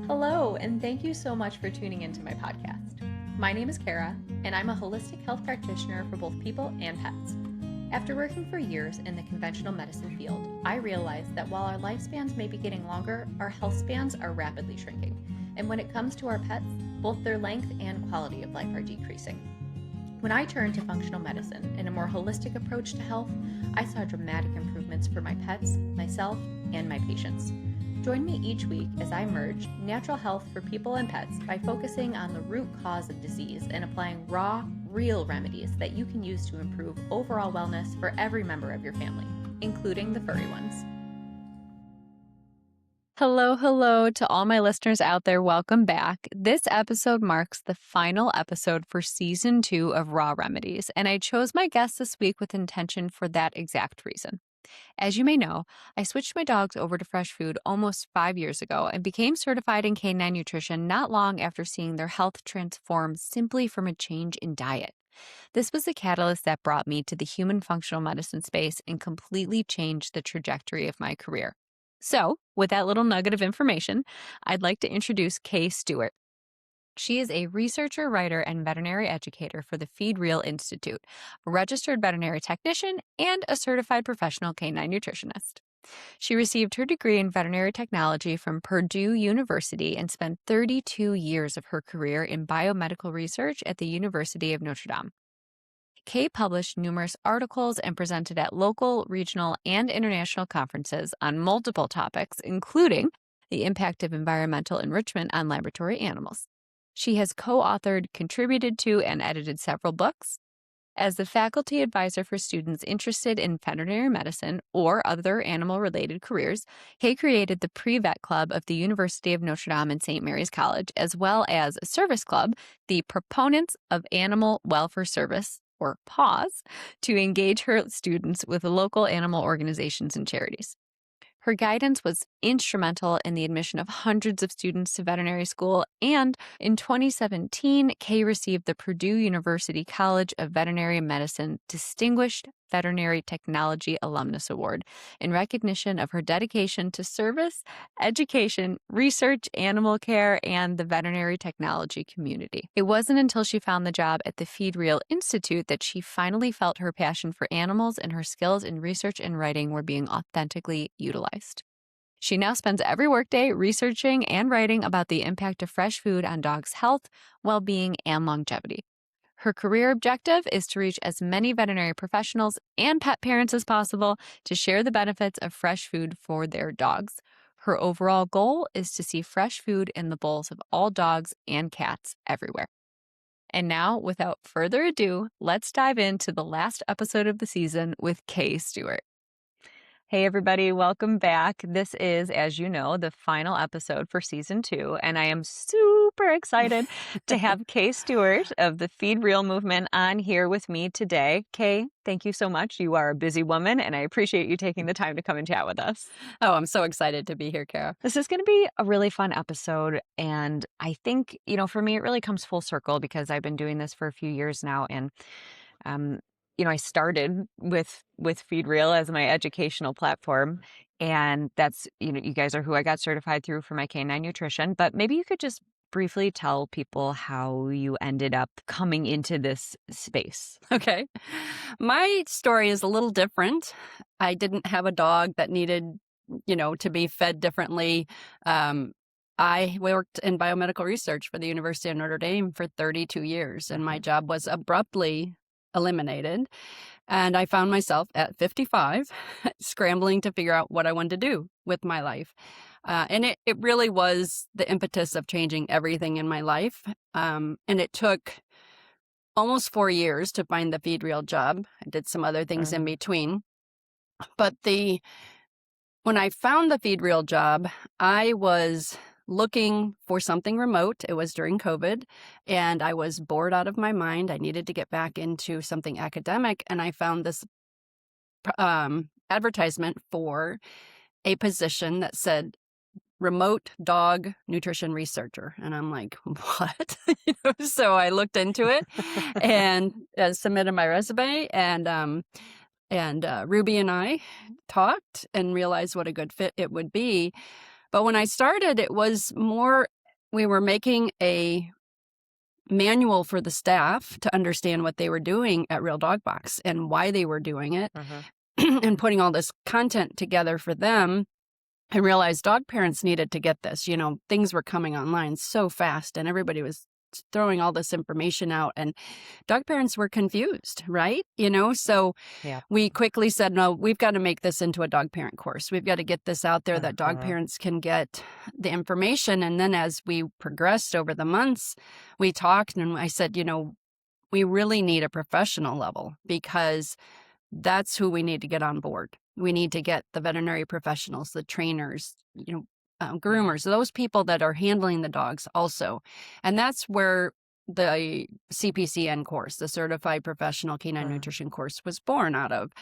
Hello, and thank you so much for tuning into my podcast. My name is Kara, and I'm a holistic health practitioner for both people and pets. After working for years in the conventional medicine field, I realized that while our lifespans may be getting longer, our health spans are rapidly shrinking. And when it comes to our pets, both their length and quality of life are decreasing. When I turned to functional medicine and a more holistic approach to health, I saw dramatic improvements for my pets, myself, and my patients. Join me each week as I merge natural health for people and pets by focusing on the root cause of disease and applying raw, real remedies that you can use to improve overall wellness for every member of your family, including the furry ones. Hello to all my listeners out there. Welcome back. This episode marks the final episode for season 2 of Raw Remedies, and I chose my guest this week with intention for that exact reason. As you may know, I switched my dogs over to fresh food almost 5 years ago and became certified in canine nutrition not long after seeing their health transform simply from a change in diet. This was the catalyst that brought me to the human functional medicine space and completely changed the trajectory of my career. So, with that little nugget of information, I'd like to introduce Kay Stewart. She is a researcher, writer, and veterinary educator for the Feed Real Institute, a registered veterinary technician, and a certified professional canine nutritionist. She received her degree in veterinary technology from Purdue University and spent 32 years of her career in biomedical research at the University of Notre Dame. Kay published numerous articles and presented at local, regional, and international conferences on multiple topics, including the impact of environmental enrichment on laboratory animals. She has co-authored, contributed to, and edited several books. As the faculty advisor for students interested in veterinary medicine or other animal-related careers, Kay created the Pre-Vet Club of the University of Notre Dame and St. Mary's College, as well as a service club, the Proponents of Animal Welfare Service, or PAWS, to engage her students with local animal organizations and charities. Her guidance was instrumental in the admission of hundreds of students to veterinary school, and in 2017, Kay received the Purdue University College of Veterinary Medicine Distinguished Veterinary Technology Alumnus Award in recognition of her dedication to service, education, research, animal care, and the veterinary technology community. It wasn't until she found the job at the Feed Real Institute that she finally felt her passion for animals and her skills in research and writing were being authentically utilized. She now spends every workday researching and writing about the impact of fresh food on dogs' health, well-being, and longevity. Her career objective is to reach as many veterinary professionals and pet parents as possible to share the benefits of fresh food for their dogs. Her overall goal is to see fresh food in the bowls of all dogs and cats everywhere. And now, without further ado, let's dive into the last episode of the season with Kay Stewart. Hey everybody, welcome back. This is, as you know, the final episode for season 2, and I am super excited to have Kay Stewart of the Feed Real movement on here with me today. Kay, thank you so much. You are a busy woman, and I appreciate you taking the time to come and chat with us. Oh, I'm so excited to be here, Kara. This is going to be a really fun episode, and I think, for me, it really comes full circle because I've been doing this for a few years now, and I started with Feed Real as my educational platform, and that's, you guys are who I got certified through for my canine nutrition, but maybe you could just briefly tell people how you ended up coming into this space. Okay. My story is a little different. I didn't have a dog that needed, to be fed differently. I worked in biomedical research for the University of Notre Dame for 32 years, and my job was abruptly eliminated. And I found myself at 55 scrambling to figure out what I wanted to do with my life. And it really was the impetus of changing everything in my life. And it took almost 4 years to find the Feed Real job. I did some other things in between. But when I found the Feed Real job, I was looking for something remote. It was during COVID, and I was bored out of my mind. I needed to get back into something academic, and I found this advertisement for a position that said remote dog nutrition researcher. And I'm like, what? So I looked into it and submitted my resume, and Ruby and I talked and realized what a good fit it would be. But when I started, it was more we were making a manual for the staff to understand what they were doing at Real Dog Box and why they were doing it, and putting all this content together for them. I realized dog parents needed to get this. Things were coming online so fast and everybody was throwing all this information out, and dog parents were confused, right? So Yeah. we quickly said, no, we've got to make this into a dog parent course. We've got to get this out there that dog parents can get the information. And then as we progressed over the months, we talked and I said, we really need a professional level, because that's who we need to get on board. We need to get the veterinary professionals, the trainers, groomers, those people that are handling the dogs also. And that's where the CPCN course, the Certified Professional Canine Nutrition course, was born out of.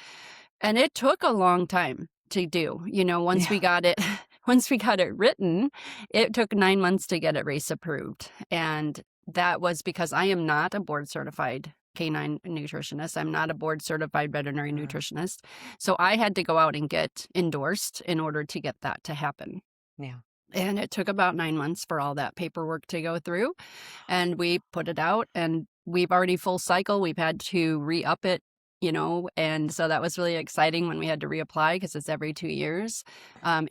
And it took a long time to do. Once we got it, once we got it written, it took 9 months to get it race approved. And that was because I am not a board certified canine nutritionist. I'm not a board certified veterinary nutritionist. So I had to go out and get endorsed in order to get that to happen. Yeah. And it took about 9 months for all that paperwork to go through. And we put it out, and we've already full cycle. We've had to re-up it, and so that was really exciting when we had to reapply, because it's every 2 years.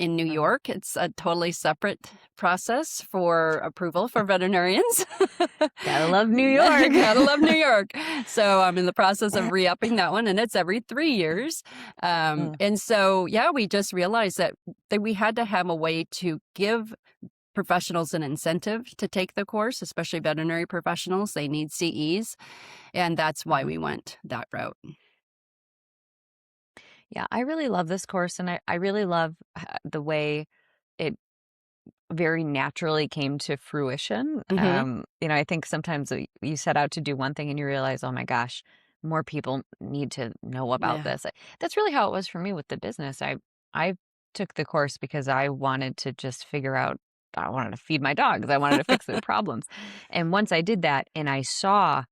In New York, it's a totally separate process for approval for veterinarians. Gotta love New York. Gotta love New York. So I'm in the process of re-upping that one, and it's every 3 years. And so, we just realized that we had to have a way to give professionals an incentive to take the course, especially veterinary professionals. They need CEs, and that's why we went that route. Yeah, I really love this course, and I really love the way it very naturally came to fruition. I think sometimes you set out to do one thing and you realize, oh my gosh, more people need to know about this. That's really how it was for me with the business. I took the course because I wanted to just figure out, I wanted to feed my dogs. I wanted to fix their problems. And once I did that and I saw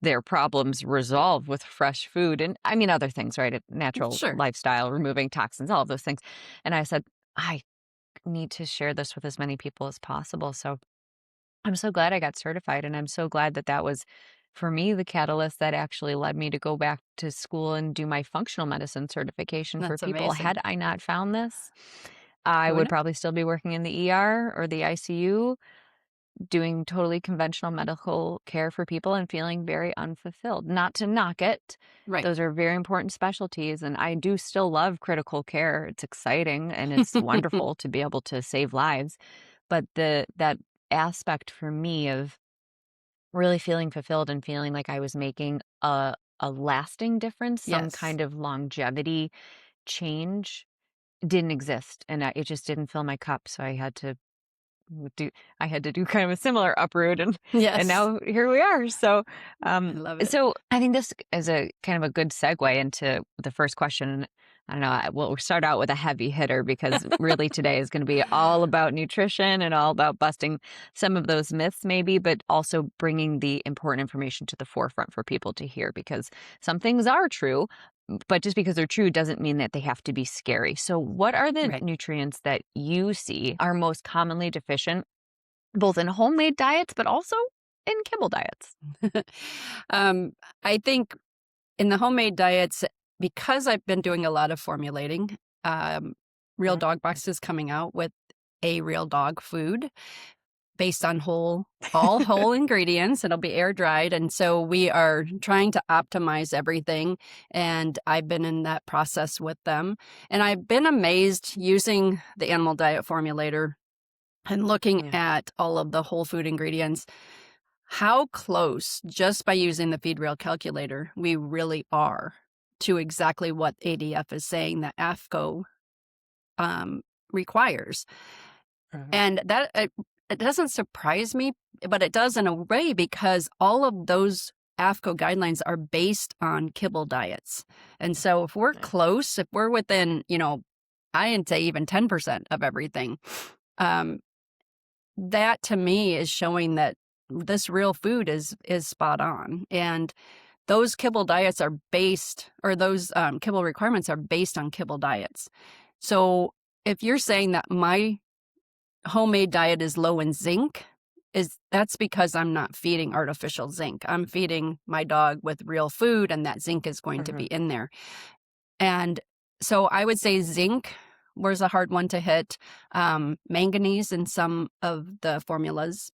their problems resolved with fresh food and other things, right? Natural Sure. lifestyle, removing toxins, all of those things. And I said, I need to share this with as many people as possible. So I'm so glad I got certified. And I'm so glad that was, for me, the catalyst that actually led me to go back to school and do my functional medicine certification for That's people. amazing. Had I not found this, I would probably still be working in the ER or the ICU, doing totally conventional medical care for people and feeling very unfulfilled. Not to knock it. Right. Those are very important specialties. And I do still love critical care. It's exciting and it's wonderful to be able to save lives. But that aspect for me of really feeling fulfilled and feeling like I was making a lasting difference, some kind of longevity change, didn't exist. And it just didn't fill my cup. So I had to do kind of a similar uproot, and now here we are. So I love it. So I think this is a kind of a good segue into the first question. I don't know, we'll start out with a heavy hitter, because really today is going to be all about nutrition and all about busting some of those myths maybe, but also bringing the important information to the forefront for people to hear, because some things are true, but just because they're true doesn't mean that they have to be scary. So what are the nutrients that you see are most commonly deficient, both in homemade diets, but also in kibble diets? I think in the homemade diets, because I've been doing a lot of formulating, Real Dog Box is coming out with a real dog food based on all whole ingredients. It'll be air dried. And so we are trying to optimize everything. And I've been in that process with them. And I've been amazed using the animal diet formulator and looking at all of the whole food ingredients, how close, just by using the Feed Real calculator, we really are to exactly what ADF is saying that AFCO requires. And that it doesn't surprise me, but it does in a way, because all of those AFCO guidelines are based on kibble diets. And so if we're close, if we're within, I'd say even 10% of everything, that to me is showing that this real food is spot on. And those kibble diets are based, or those kibble requirements are based on kibble diets. So if you're saying that my homemade diet is low in zinc, that's because I'm not feeding artificial zinc. I'm feeding my dog with real food, and that zinc is going to be in there. And so I would say zinc was a hard one to hit. Manganese in some of the formulas.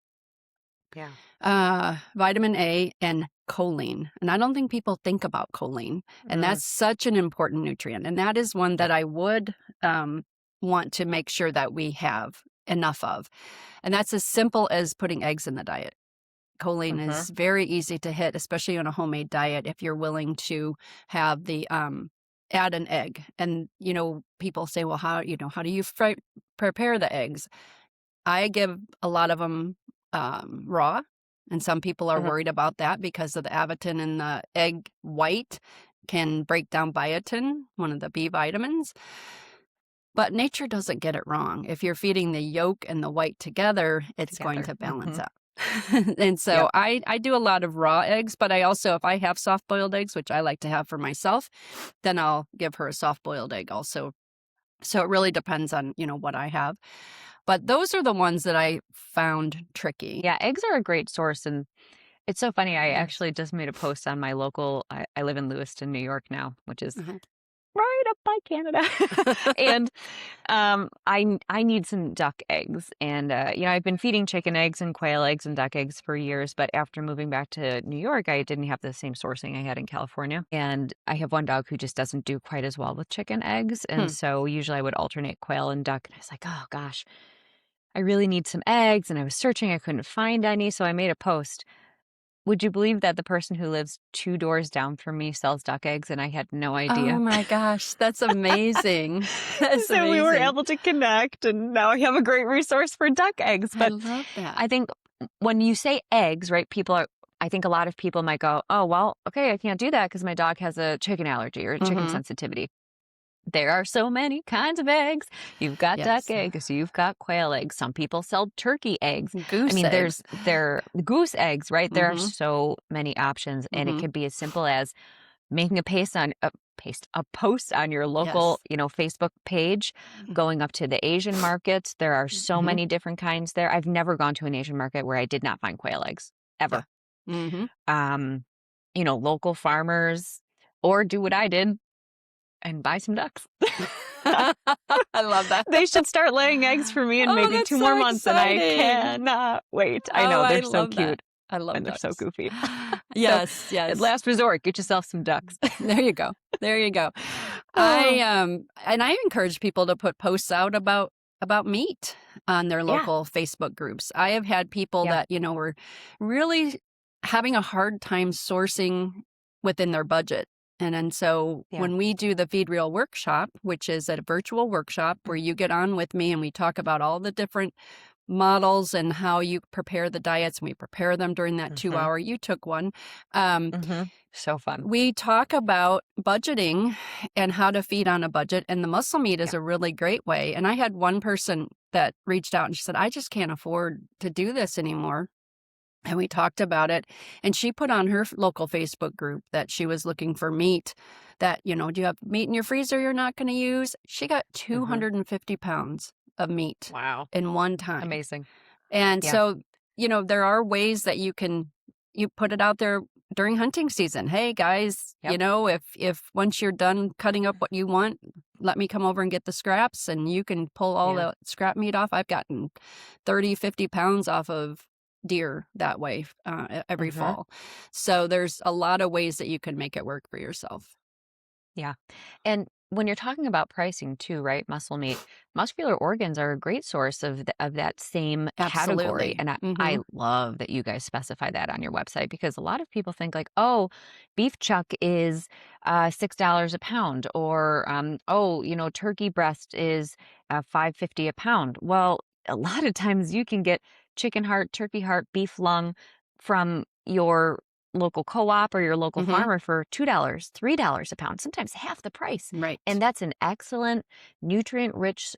Yeah. Vitamin A and choline. And I don't think people think about choline. And that's such an important nutrient. And that is one that I would want to make sure that we have enough of. And that's as simple as putting eggs in the diet. Choline is very easy to hit, especially on a homemade diet, if you're willing to have the add an egg. And, people say, well, how do you prepare the eggs? I give a lot of them raw. And some people are worried about that because of the avitin in the egg white can break down biotin, one of the B vitamins. But nature doesn't get it wrong. If you're feeding the yolk and the white together, it's going to balance out. And so I do a lot of raw eggs, but I also, if I have soft-boiled eggs, which I like to have for myself, then I'll give her a soft-boiled egg also. So it really depends on, what I have. But those are the ones that I found tricky. Yeah, eggs are a great source. And it's so funny. I actually just made a post on my local, I live in Lewiston, New York now, which is right up by Canada. And I need some duck eggs. And, I've been feeding chicken eggs and quail eggs and duck eggs for years. But after moving back to New York, I didn't have the same sourcing I had in California. And I have one dog who just doesn't do quite as well with chicken eggs. And so usually I would alternate quail and duck. And I was like, oh, gosh, I really need some eggs. And I was searching. I couldn't find any. So I made a post. Would you believe that the person who lives 2 doors down from me sells duck eggs, and I had no idea? Oh my gosh, that's amazing. That's so amazing. we were able to connect, and now I have a great resource for duck eggs. But I love that. I think when you say eggs, right, I think a lot of people might go, oh, well, okay, I can't do that because my dog has a chicken allergy or chicken sensitivity. There are so many kinds of eggs. You've got duck eggs. You've got quail eggs. Some people sell turkey eggs. Goose eggs. There goose eggs, right? There are so many options, and it could be as simple as making a post on your local, Facebook page, going up to the Asian markets. There are so many different kinds there. I've never gone to an Asian market where I did not find quail eggs ever. Local farmers, or do what I did and buy some ducks. I love that. They should start laying eggs for me in maybe 2 more months, exciting. and I cannot wait. I know, they're so cute. I love and ducks. They're so goofy. Yes. At last resort, get yourself some ducks. There you go. I encourage people to put posts out about meat on their local Facebook groups. I have had people that, were really having a hard time sourcing within their budget. And so when we do the Feed Real workshop, which is a virtual workshop where you get on with me and we talk about all the different models and how you prepare the diets, and we prepare them during that 2 hour. You took one. So fun. We talk about budgeting and how to feed on a budget, and the muscle meat is a really great way. And I had one person that reached out and she said, I just can't afford to do this anymore. And we talked about it, and she put on her local Facebook group that she was looking for meat that, do you have meat in your freezer you're not going to use? She got 250 pounds of meat in one time. Amazing. And so, there are ways that you put it out there during hunting season. Hey guys, if once you're done cutting up what you want, let me come over and get the scraps, and you can pull all the scrap meat off. I've gotten 30, 50 pounds off of deer that way every fall. So there's a lot of ways that you can make it work for yourself. Yeah. And when you're talking about pricing too, right? Muscle meat, muscular organs are a great source of that same category. And I love that you guys specify that on your website, because a lot of people think like, oh, beef chuck is $6 a pound, or turkey breast is $5.50 a pound. Well, a lot of times you can get chicken heart, turkey heart, beef lung from your local co-op or your local farmer for $2, $3 a pound, sometimes half the price. Right. And that's an excellent nutrient-rich,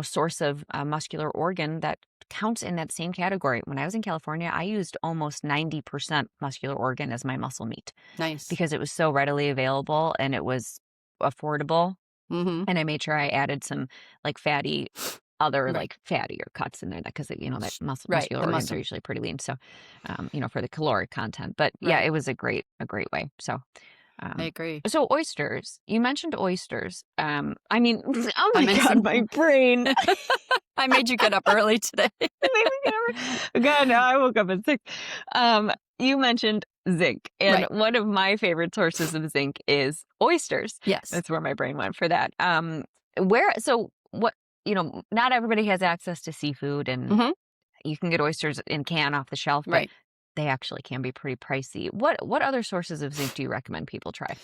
source of muscular organ that counts in that same category. When I was in California, I used almost 90% muscular organ as my muscle meat. Nice. Because it was so readily available and it was affordable. And I made sure I added some like fatty other Right. like fattier cuts in there because that Right. muscular The organs are muscle. usually pretty lean. So, for the caloric content. But yeah, Right. it was a great way. So, I um, agree. so oysters. You mentioned oysters. I mean, oh I my God, mentioned my brain. I made you get up early today. Made me get over. God, no, I woke up at 6. You mentioned zinc, and Right. one of my favorite sources of zinc is oysters. Yes. That's where my brain went for that. Where so what not everybody has access to seafood, and Hmm. you can get oysters in can off the shelf, but Right. they actually can be pretty pricey. What other sources of zinc do you recommend people try?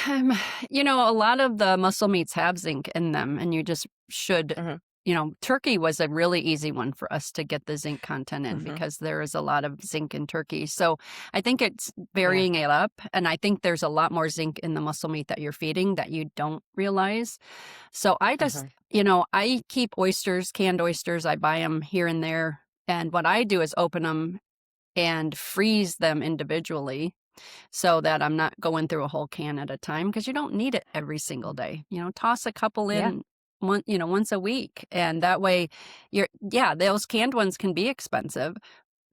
Um, a lot of the muscle meats have zinc in them, and you just should. Hmm. Turkey was a really easy one for us to get the zinc content in Hmm. because there is a lot of zinc in turkey. So I think it's Yeah. varying it up. And I think there's a lot more zinc in the muscle meat that you're feeding that you don't realize. So I just, Hmm. I keep oysters, canned oysters. I buy them here and there. And what I do is open them and freeze them individually so that I'm not going through a whole can at a time because you don't need it every single day. Toss a couple Yeah. in once a week. And that way those canned ones can be expensive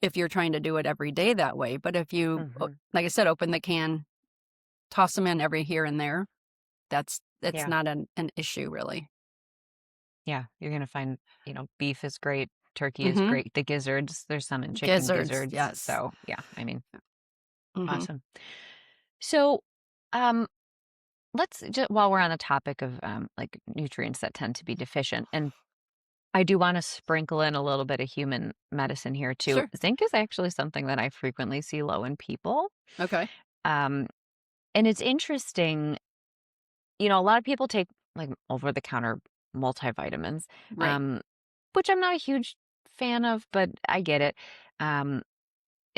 if you're trying to do it every day that way. But if you, Hmm. like I said, open the can, toss them in every here and there, it's Yeah. not an issue really. Yeah. You're gonna find, beef is great, turkey is Mm-hmm. great. The gizzards, there's some in chicken Gizzards, gizzards. yes. So yeah, I mean, Mm-hmm. awesome. So, um, let's just while we're on the topic of like nutrients that tend to be deficient, and I do want to sprinkle in a little bit of human medicine here too. Sure. Zinc is actually something that I frequently see low in people. Okay. Um, and it's interesting, a lot of people take like over the counter multivitamins, Right. um, which I'm not a huge fan of, but I get it. Um,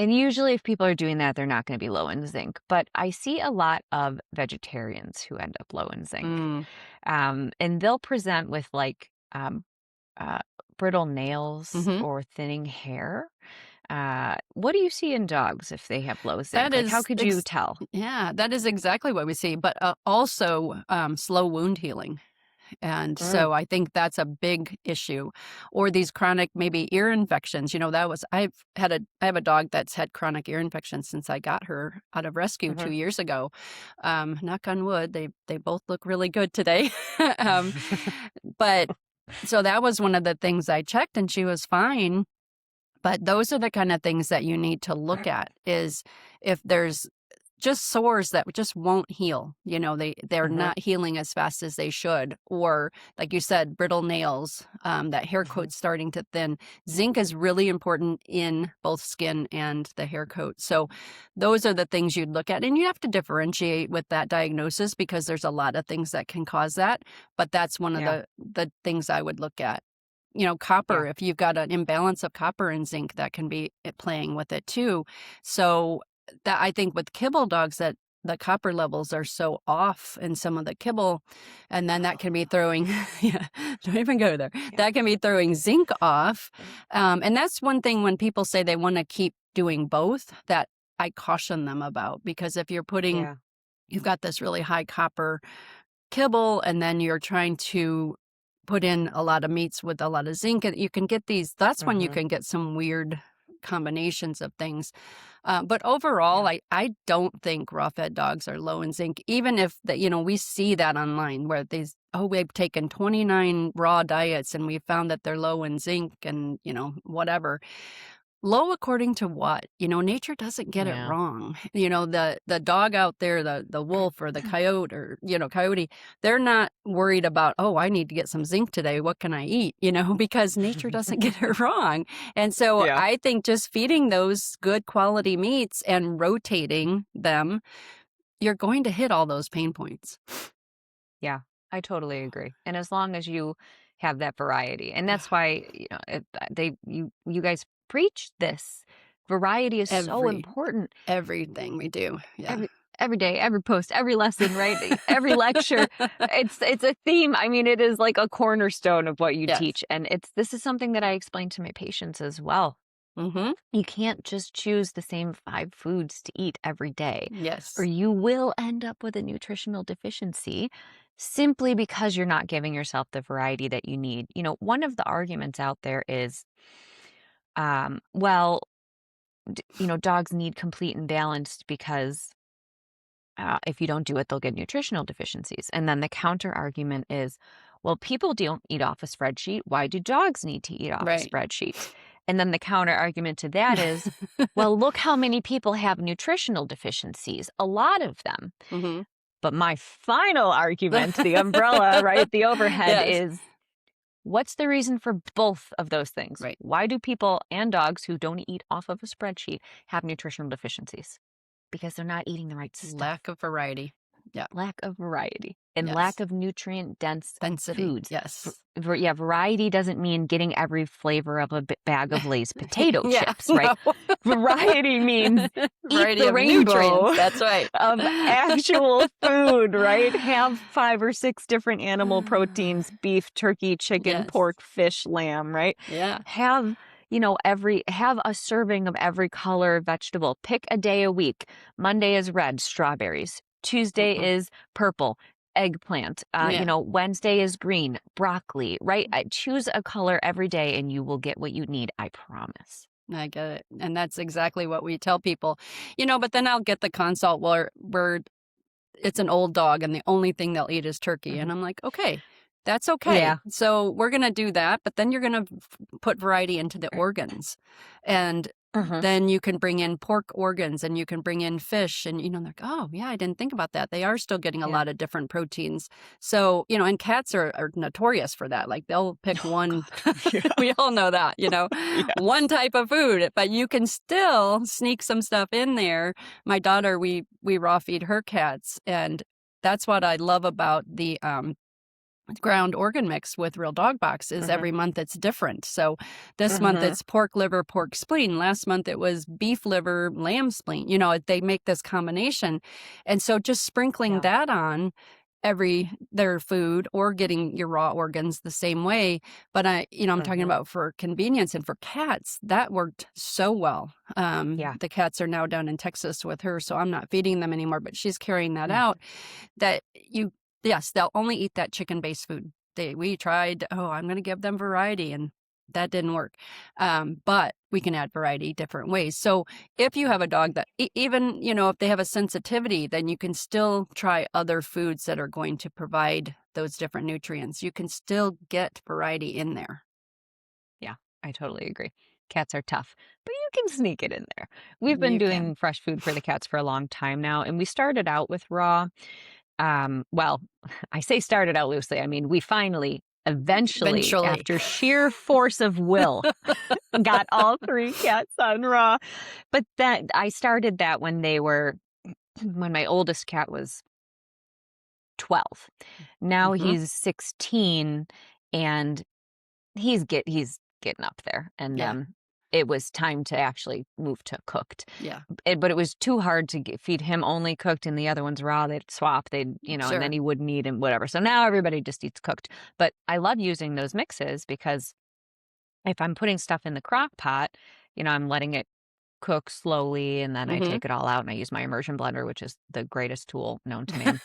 And usually, if people are doing that, they're not going to be low in zinc. But I see a lot of vegetarians who end up low in zinc. Mm. And they'll present with like uh, brittle nails Mm-hmm. or thinning hair. What do you see in dogs if they have low That zinc? Like, how is could you tell? yeah, that is exactly what we see, but also slow wound healing. And Mm, so I think that's a big issue. Or these chronic maybe ear infections. I have a dog that's had chronic ear infections since I got her out of rescue hmm 2 years ago. Knock on wood, they both look really good today. um, but so that was one of the things I checked, and she was fine. But those are the kind of things that you need to look at is if there's just sores that just won't heal. They're hmm not healing as fast as they should. Or like you said, brittle nails, that hair hmm coat's starting to thin. Zinc is really important in both skin and the hair coat. So those are the things you'd look at. And you have to differentiate with that diagnosis because there's a lot of things that can cause that. But that's one of Yeah. the things I would look at. Copper, Yeah. if you've got an imbalance of copper and zinc, that can be playing with it too. So that I think with kibble dogs that the copper levels are so off in some of the kibble, and then that can be throwing, yeah, don't even go there. Yeah. That can be throwing zinc off. And that's one thing when people say they want to keep doing both that I caution them about, because if Yeah. you've got this really high copper kibble and then you're trying to put in a lot of meats with a lot of zinc, and you can get that's when you Hmm. can get some weird combinations of things. But overall, Yeah. I don't think raw-fed dogs are low in zinc, even if we see that online where we've taken 29 raw diets and we found that they're low in zinc and, whatever. Low according to what? Nature doesn't get it Yeah. wrong. The dog out there, the wolf or the coyote or, coyote, they're not worried about, oh, I need to get some zinc today. What can I eat? Because nature doesn't get it wrong. And so Yeah. I think just feeding those good quality meats and rotating them, you're going to hit all those pain points. Yeah, I totally agree. And as long as you have that variety, and that's why you guys preach this. Variety is so Every important. everything we do. Yeah. Every day, every post, every lesson, right? Every lecture, it's a theme. I mean, it is like a cornerstone of what you Yes. teach, and this is something that I explain to my patients as well. Mm-hmm. You can't just choose the same 5 foods to eat every day, or Yes. you will end up with a nutritional deficiency. simply because you're not giving yourself the variety that you need. One of the arguments out there is, well, dogs need complete and balanced because if you don't do it, they'll get nutritional deficiencies. And then the counter argument is, well, people don't eat off a spreadsheet. Why do dogs need to eat off a Right. spreadsheet? And then the counter argument to that is, well, look how many people have nutritional deficiencies, a lot of them. Mm-hmm. But my final argument, the umbrella, right, the overhead Yes. is, what's the reason for both of those things? Right. Why do people and dogs who don't eat off of a spreadsheet have nutritional deficiencies? Because they're not eating the right stuff. Lack of variety. Yeah. Lack of variety and Yes. lack of nutrient-dense Density. foods. Yes. Yeah, variety doesn't mean getting every flavor of a bag of Lay's potato Yeah, chips, right? no. Variety means Variety the of rainbow nutrients. That's right. of actual food, right? Have 5 or 6 different animal proteins: beef, turkey, chicken, Yes. pork, fish, lamb, right? Yeah. Have have a serving of every color vegetable. Pick a day a week. Monday is red, strawberries. Tuesday Mm-mm. is purple, eggplant. Yeah. Wednesday is green, broccoli, right? Choose a color every day and you will get what you need, I promise. I get it. And that's exactly what we tell people. But then I'll get the consult where it's an old dog and the only thing they'll eat is turkey. Mhm. And I'm like, okay, that's okay. Yeah. So we're going to do that, but then you're going to put variety into the organs. And then you can bring in pork organs and you can bring in fish. And, they're like, oh, yeah, I didn't think about that. They are still getting a Yeah. lot of different proteins. So, and cats are notorious for that. Like they'll pick one. Yeah. We all know that, Yes. one type of food, but you can still sneak some stuff in there. My daughter, we raw feed her cats. And that's what I love about the ground organ mix with Real Dog Box is every month it's different. So this month it's pork liver, pork spleen. Last month it was beef liver, lamb spleen. They make this combination. And so just sprinkling that on their food or getting your raw organs the same way. But I'm talking about for convenience, and for cats, that worked so well. The cats are now down in Texas with her, so I'm not feeding them anymore, but she's carrying that out. Yes, they'll only eat that chicken-based food. We tried, I'm going to give them variety, and that didn't work. But we can add variety different ways. So if you have a dog that even, if they have a sensitivity, then you can still try other foods that are going to provide those different nutrients. You can still get variety in there. Yeah, I totally agree. Cats are tough, but you can sneak it in there. We've been doing fresh food for the cats for a long time now, and we started out with raw. Well, I say started out loosely. I mean, we eventually, after sheer force of will, got all 3 cats on raw. But I started that when my oldest cat was 12. Now he's 16 and he's getting up there. And it was time to actually move to cooked. Yeah. But it was too hard to feed him only cooked and the other ones raw. They'd swap. And then he wouldn't eat and whatever. So now everybody just eats cooked. But I love using those mixes because if I'm putting stuff in the crock pot, I'm letting it cook slowly, and then I take it all out and I use my immersion blender, which is the greatest tool known to man.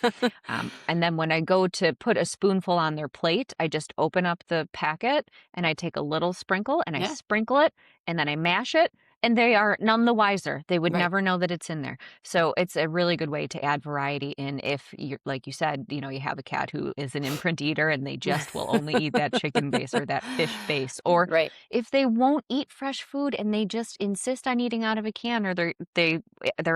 And then when I go to put a spoonful on their plate, I just open up the packet and I take a little sprinkle and I sprinkle it and then I mash it, and they are none the wiser. They would never know that it's in there. So it's a really good way to add variety in if you're, like you said, you have a cat who is an imprint eater and they just will only eat that chicken base or that fish base. Or if they won't eat fresh food and they just insist on eating out of a can, or they're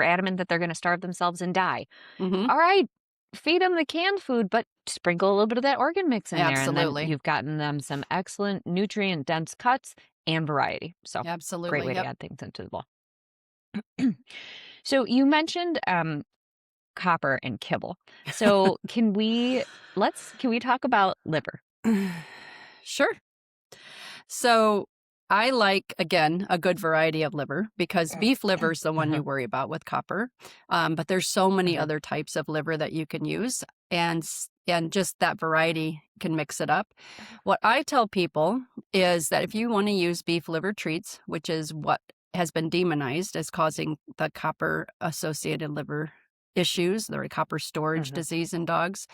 adamant that they're going to starve themselves and die. All right, feed them the canned food, but sprinkle a little bit of that organ mix in there. And then you've gotten them some excellent nutrient-dense cuts and variety. So great way to add things into the bowl. So you mentioned copper and kibble. So can we talk about liver? Sure. So I like, again, a good variety of liver because beef liver is the one you worry about with copper. But there's so many other types of liver that you can use. And just that variety can mix it up. What I tell people is that if you want to use beef liver treats, which is what has been demonized as causing the copper-associated liver issues, the copper storage disease in dogs,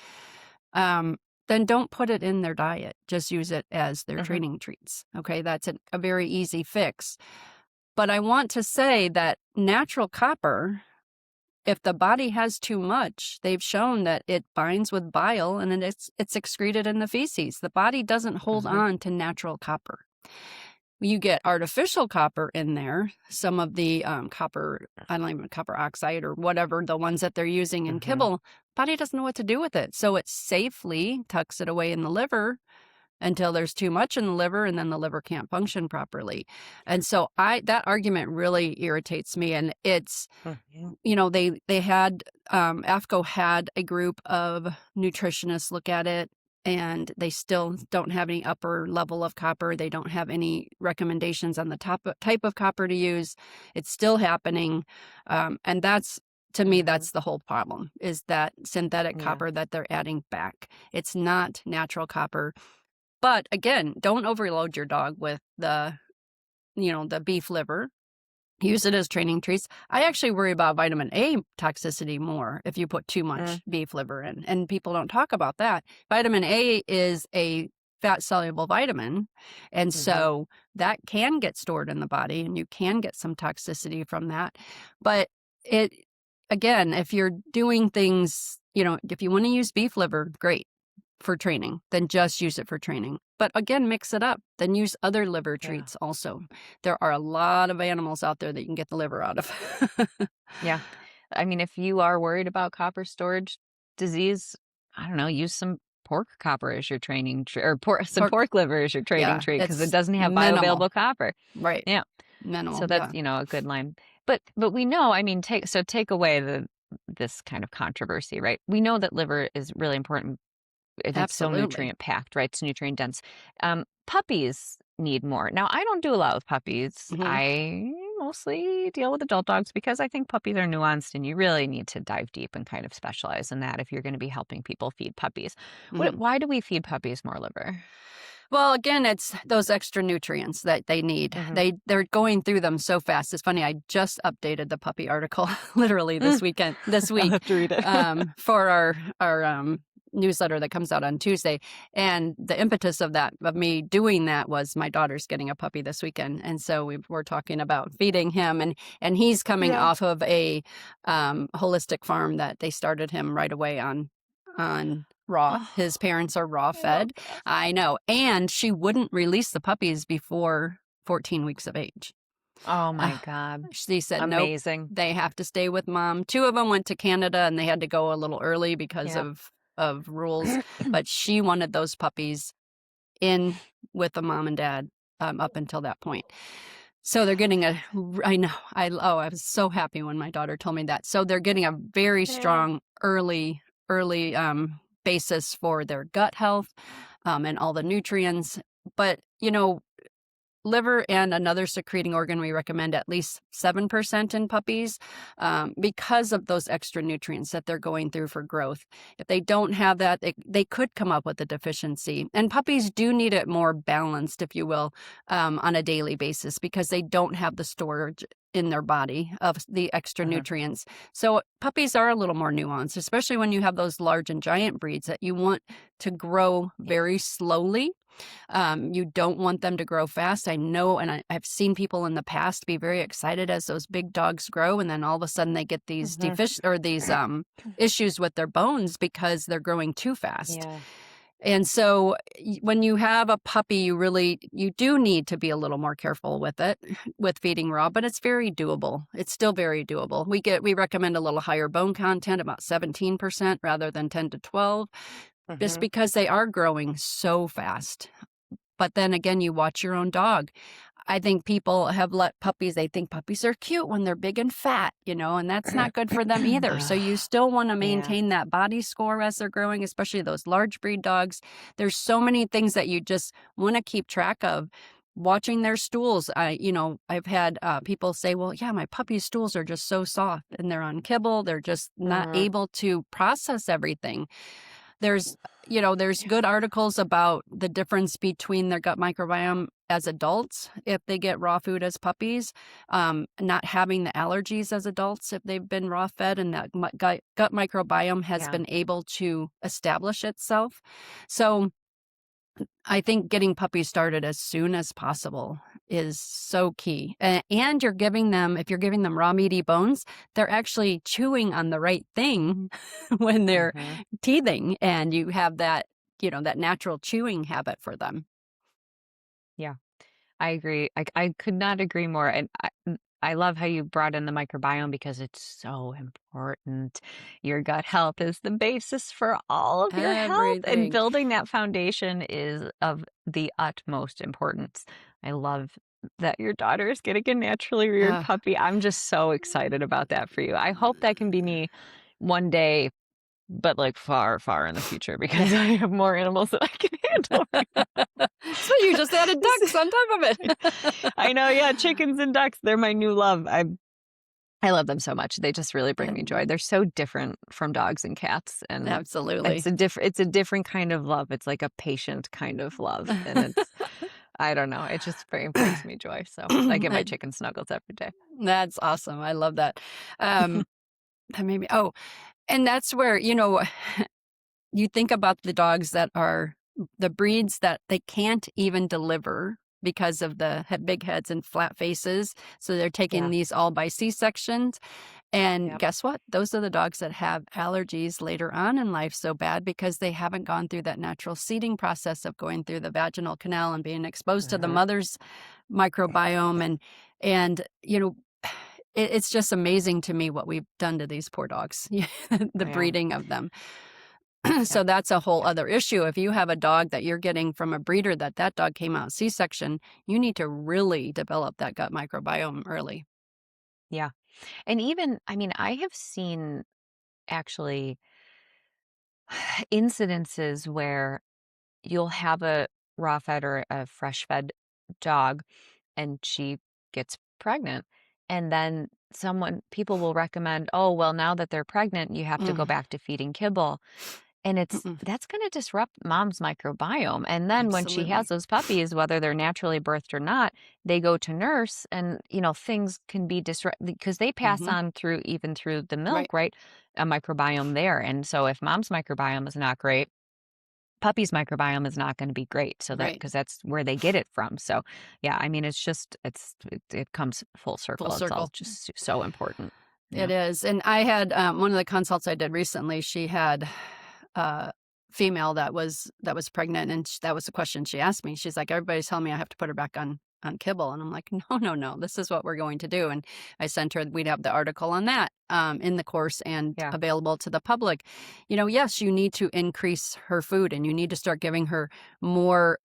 then don't put it in their diet. Just use it as their Mhm. training treats. Okay, that's a very easy fix. But I want to say that natural copper, if the body has too much, they've shown that it binds with bile and then it's excreted in the feces. The body doesn't hold Mhm. on to natural copper. You get artificial copper in there, some of the copper, I don't even copper oxide or whatever, the ones that they're using in Mhm. kibble, body doesn't know what to do with it. So it safely tucks it away in the liver until there's too much in the liver and then the liver can't function properly. And so that argument really irritates me. And it's, Mhm. they had, AFCO had a group of nutritionists look at it, and they still don't have any upper level of copper. They don't have any recommendations on the type of copper to use. It's still happening. And to me, Mhm. that's the whole problem, is that synthetic Yeah. copper that they're adding back. It's not natural copper. But again, don't overload your dog with the beef liver. Use it as training treats. I actually worry about vitamin A toxicity more if you put too much beef liver in, and people don't talk about that. Vitamin A is a fat-soluble vitamin, and Mhm. so that can get stored in the body, and you can get some toxicity from that. But again, if you're doing things, if you want to use beef liver, great for training, then just use it for training. But again, mix it up. Then use other liver Yeah. treats also. There are a lot of animals out there that you can get the liver out of. Yeah. I mean, if you are worried about copper storage disease, I don't know, use some pork copper as your training or some Pork, pork liver as your training yeah, treat because it it's doesn't have minimal. bioavailable copper. Right. Yeah. So Minimal, that's, yeah. a good line. But we know, I mean, take away this kind of controversy, right? We know that liver is really important. It's so Absolutely. nutrient packed, right? It's nutrient dense. Puppies need more. Now, I don't do a lot with puppies. Mhm. I mostly deal with adult dogs because I think puppies are nuanced and you really need to dive deep and kind of specialize in that if you're going to be helping people feed puppies. Mhm. Why do we feed puppies more liver? Well, again, it's those extra nutrients that they need. Hmm. They're going through them so fast. It's funny. I just updated the puppy article literally this I'll week, have to read it. for our newsletter that comes out on Tuesday. And the impetus of me doing that was my daughter's getting a puppy this weekend, and so we were talking about feeding him, and he's coming Yeah. off of a holistic farm that they started him right away on raw. Oh, His parents are raw I love fed. that. I know. And she wouldn't release the puppies before 14 weeks of age. Oh Uh, my God. she said, nope, Amazing. they have to stay with mom. Two of them went to Canada and they had to go a little early because Yeah. of rules. But she wanted those puppies in with the mom and dad up until that point. So they're getting I know, I was so happy when my daughter told me that. So they're getting a very Yeah. strong early basis for their gut health, and all the nutrients. But, liver and another secreting organ, we recommend at least 7% in puppies, because of those extra nutrients that they're going through for growth. If they don't have that, they could come up with a deficiency. And puppies do need it more balanced, if you will, on a daily basis because they don't have the storage in their body of the extra Mhm. nutrients. So puppies are a little more nuanced, especially when you have those large and giant breeds that you want to grow very slowly. You don't want them to grow fast. I know, and I've seen people in the past be very excited as those big dogs grow, and then all of a sudden they get these Mhm. these issues with their bones because they're growing too fast. Yeah. And so when you have a puppy, you do need to be a little more careful with it, with feeding raw, but it's very doable. It's still very doable. We recommend a little higher bone content, about 17% rather than 10 to 12, just Mhm. because they are growing so fast. But then again, you watch your own dog. I think people have they think puppies are cute when they're big and fat, and that's not good for them either. So you still want to Yeah. maintain that body score as they're growing, especially those large breed dogs. There's so many things that you just want to keep track of. Watching their stools. I've had people say, well, yeah, my puppy's stools are just so soft and they're on kibble. They're just not Mhm. able to process everything. there's, there's good articles about the difference between their gut microbiome as adults if they get raw food as puppies, not having the allergies as adults if they've been raw fed, and that gut microbiome has Yeah. been able to establish itself. So I think getting puppies started as soon as possible is so key. And you're giving them, if you're giving them raw meaty bones, they're actually chewing on the right thing when they're Hmm. teething, and you have that, that natural chewing habit for them. Yeah. I agree. I could not agree more. And I love how you brought in the microbiome because it's so important. Your gut health is the basis for all of your health, and Everything. building that foundation is of the utmost importance. I love that your daughter is getting a naturally reared Uh, puppy. I'm just so excited about that for you. I hope that can be me one day, but like far, far in the future because yeah. I have more animals that I can handle right now. So you just added ducks on top of it. I know, yeah, chickens and ducks, they're my new love. I love them so much. They just really bring me joy. They're so different from dogs and cats, and Absolutely. it's a different kind of love. It's like a patient kind of love, and it's I don't know, it just brings me joy. So I get my chicken snuggles every day. That's awesome. I love that. Um, that made me, and that's where, you think about the dogs that are the breeds that they can't even deliver because of the big heads and flat faces. So they're taking Yeah. these all by C-sections. And Yep. guess what? Those are the dogs that have allergies later on in life so bad because they haven't gone through that natural seeding process of going through the vaginal canal and being exposed to the Mhm. mother's microbiome. And it's just amazing to me what we've done to these poor dogs, the Yeah. breeding of them. Yeah. So that's a whole Yeah. other issue. If you have a dog that you're getting from a breeder that dog came out C-section, you need to really develop that gut microbiome early. Yeah. And even, I mean, I have seen actually incidences where you'll have a raw fed or a fresh fed dog and she gets pregnant, and then people will recommend, oh well, now that they're pregnant you have to go Mm, back to feeding kibble, and mm-mm, that's going to disrupt mom's microbiome. And then when she has absolutely. those puppies, whether they're naturally birthed or not, they go to nurse, and things can be disrupted because they pass Hmm. on even through the Right, milk, right? A microbiome there. And so if mom's microbiome is not great, puppy's microbiome is not going to be great, so that right. because that's where they get it from. So yeah, I mean, it comes full Full circle. It's all circle. just so important. It Yeah. is. And I had one of the consults I did recently, she had a female that was pregnant, and that was the question she asked me. She's like, everybody's telling me I have to put her back on kibble. And I'm like, no, no, no, this is what we're going to do. And I sent her, we'd have the article on that in the course and Yeah. available to the public. Yes, you need to increase her food, and you need to start giving her more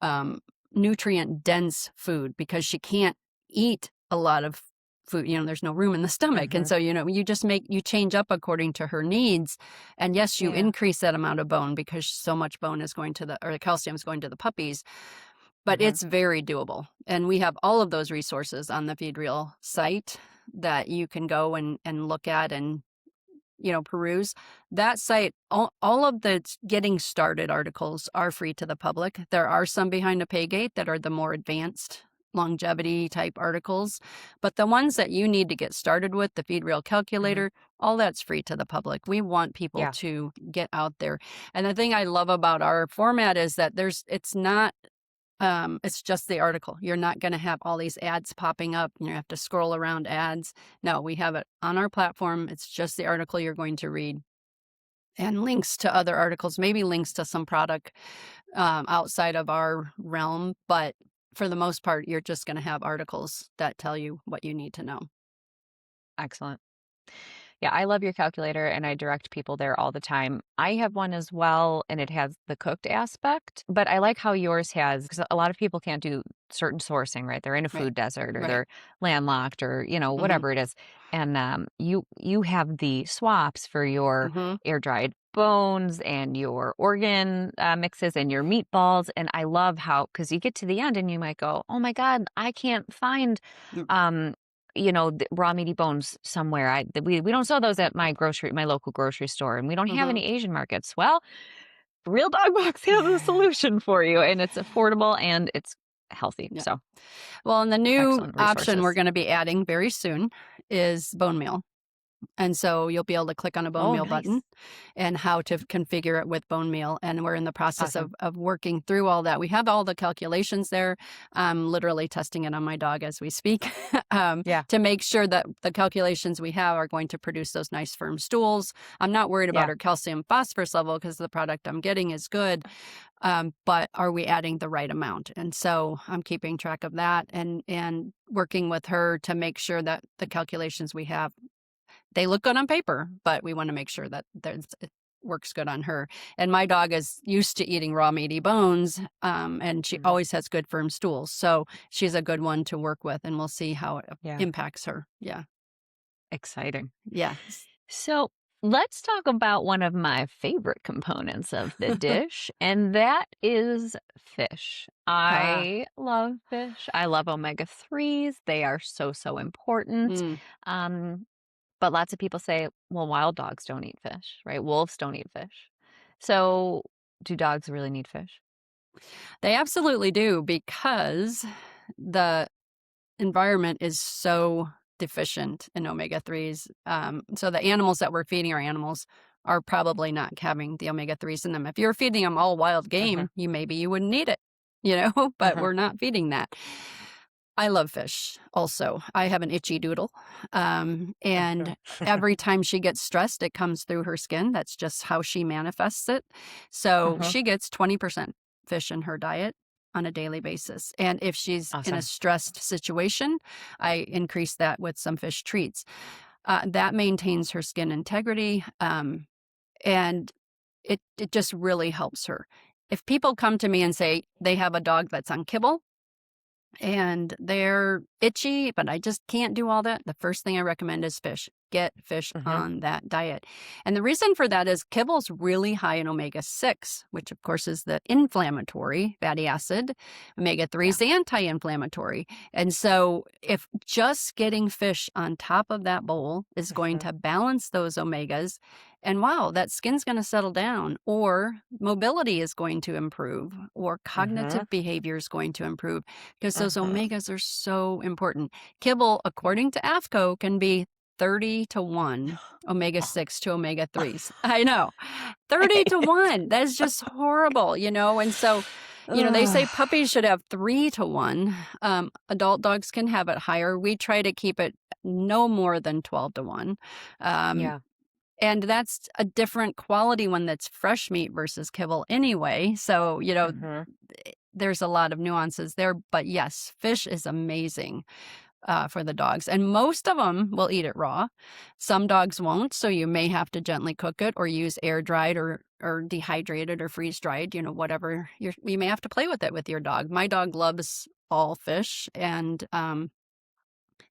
nutrient dense food because she can't eat a lot of food. There's no room in the stomach. And Hmm. so, you change up according to her needs. And yes, you Yeah. increase that amount of bone because so much bone is going to or the calcium is going to the puppies, but Hmm. it's very doable. And we have all of those resources on the FeedReal site that you can go and look at and, peruse. That site, all of the getting started articles are free to the public. There are some behind a pay gate that are the more advanced longevity type articles, but the ones that you need to get started with, the FeedReal Hmm. calculator, all that's free to the public. We want people Yeah. to get out there. And the thing I love about our format is that it's not it's just the article. You're not going to have all these ads popping up and you have to scroll around ads. No, we have it on our platform. It's just the article you're going to read, and links to other articles, maybe links to some product outside of our realm. But for the most part, you're just going to have articles that tell you what you need to know. Excellent. Yeah, I love your calculator and I direct people there all the time. I have one as well, and it has the cooked aspect, but I like how yours has, because a lot of people can't do certain sourcing, right? They're in a Right. food desert or Right. they're landlocked or, Mm-hmm. whatever it is. And you have the swaps for your Mm-hmm. air dried bones and your organ mixes and your meatballs. And I love how, because you get to the end and you might go, oh my God, I can't find um the raw meaty bones somewhere. We don't sell those at my local grocery store, and we don't have Mm-hmm. any Asian markets. Well, Real Dog Box has a solution for you, and it's affordable and it's healthy. Yeah. So Well, and the new excellent option we're resources. going to be adding very soon is bone meal. And so you'll be able to click on a bone Oh, meal nice. button and how to configure it with bone meal. And we're in the process Awesome. of working through all that. We have all the calculations there. I'm literally testing it on my dog as we speak Yeah. to make sure that the calculations we have are going to produce those nice firm stools. I'm not worried about Yeah. her calcium phosphorus level because the product I'm getting is good. But are we adding the right amount? And so I'm keeping track of that and working with her to make sure that the calculations we have, they look good on paper, but we want to make sure that it works good on her. And my dog is used to eating raw meaty bones, and she always has good firm stools. So she's a good one to work with, and we'll see how it Yeah. impacts her. Yeah. Exciting. Yeah. So let's talk about one of my favorite components of the dish, and that is fish. I love fish. I love omega-3s. They are so, so important. Mm. But lots of people say, well, wild dogs don't eat fish, right? Wolves don't eat fish. So do dogs really need fish? They absolutely do because the environment is so deficient in omega-3s. So the animals that we're feeding our animals are probably not having the omega-3s in them. If you're feeding them all wild game, maybe you wouldn't need it, but we're not feeding that. I love fish also. I have an itchy doodle. And every time she gets stressed, it comes through her skin. That's just how she manifests it. So she gets 20% fish in her diet on a daily basis. And if she's in a Awesome. stressed situation, I increase that with some fish treats. That maintains her skin integrity. And it just really helps her. If people come to me and say they have a dog that's on kibble, and they're itchy, but I just can't do all that, the first thing I recommend is fish. Get fish on that diet. And the reason for that is kibble's really high in omega-6, which of course is the inflammatory fatty acid. Omega-3 is the anti-inflammatory. And so if just getting fish on top of that bowl is going to balance those omegas, and wow, that skin's going to settle down, or mobility is going to improve, or cognitive behavior is going to improve, because those omegas are so important. Kibble, according to AFCO, can be 30 to 1 omega-6 to omega-3s. I know. 30 to 1. That is just horrible, And so, they say puppies should have 3 to 1. Adult dogs can have it higher. We try to keep it no more than 12 to 1. And that's a different quality one that's fresh meat versus kibble anyway. So, there's a lot of nuances there. But yes, fish is amazing for the dogs. And most of them will eat it raw. Some dogs won't. So you may have to gently cook it or use air dried or dehydrated or freeze dried, whatever. You may have to play with it with your dog. My dog loves all fish. And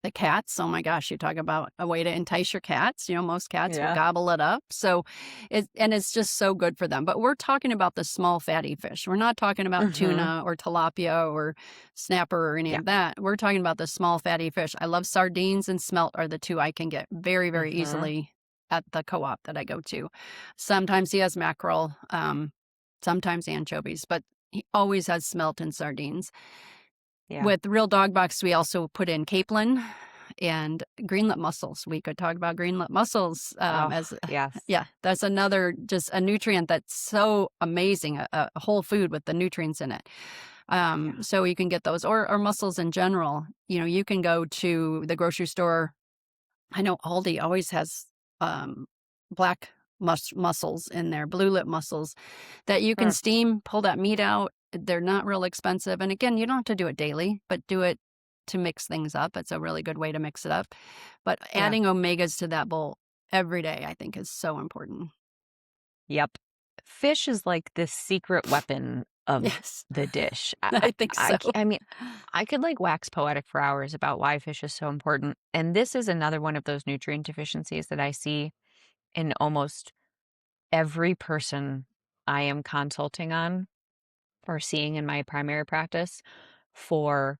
the cats, oh my gosh, you talk about a way to entice your cats. Most cats will gobble it up. So, it's just so good for them. But we're talking about the small fatty fish. We're not talking about tuna or tilapia or snapper or any of that. We're talking about the small fatty fish. I love sardines and smelt are the two I can get very, very easily at the co-op that I go to. Sometimes he has mackerel, sometimes anchovies, but he always has smelt and sardines. With Real Dog Box, we also put in capelin and green lip mussels. We could talk about green lip mussels that's another just a nutrient that's so amazing, a whole food with the nutrients in it. So you can get those or mussels in general. You can go to the grocery store. I know Aldi always has black mussels in there, blue lip mussels that you can steam, pull that meat out. They're not real expensive. And again, you don't have to do it daily, but do it to mix things up. It's a really good way to mix it up. But adding omegas to that bowl every day, I think, is so important. Yep. Fish is like the secret weapon of the dish. I think so. I mean, I could wax poetic for hours about why fish is so important. And this is another one of those nutrient deficiencies that I see in almost every person I am consulting on or seeing in my primary practice for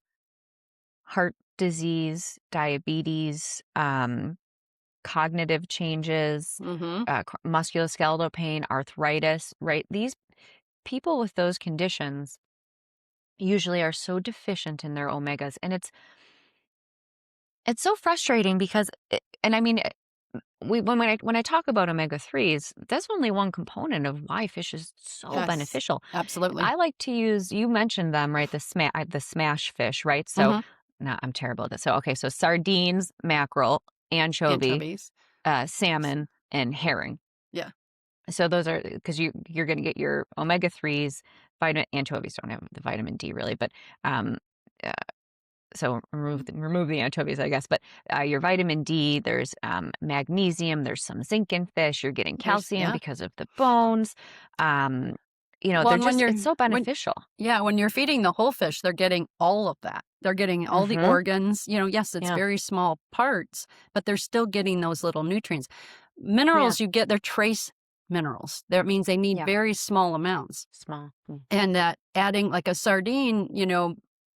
heart disease, diabetes, cognitive changes, musculoskeletal pain, arthritis, right? people with those conditions usually are so deficient in their omegas, and it's so frustrating because and I mean when I talk about omega-3s, that's only one component of why fish is so Yes, beneficial. absolutely. I like to use, you mentioned them, right? The smash fish, right? So, Hmm. no, I'm terrible at this. So, okay, so sardines, mackerel, anchovy, Anchovies. salmon, and herring. Yeah. So those are because you're going to get your omega-3s. Vitamin anchovies don't have the vitamin D really, but um, uh, so remove the anchovies, I guess. But your vitamin D, there's magnesium, there's some zinc in fish. You're getting calcium Yeah. because of the bones. Um, Well, they're and when just, you're it's so when beneficial. yeah, when you're feeding the whole fish, they're getting all of that. They're getting all the Mm-hmm. organs. Yes, it's Yeah. very small parts, but they're still getting those little nutrients. Yeah. Minerals you get, they're trace minerals. That means they need Yeah. very small amounts. Small. Mm. And that adding like a sardine,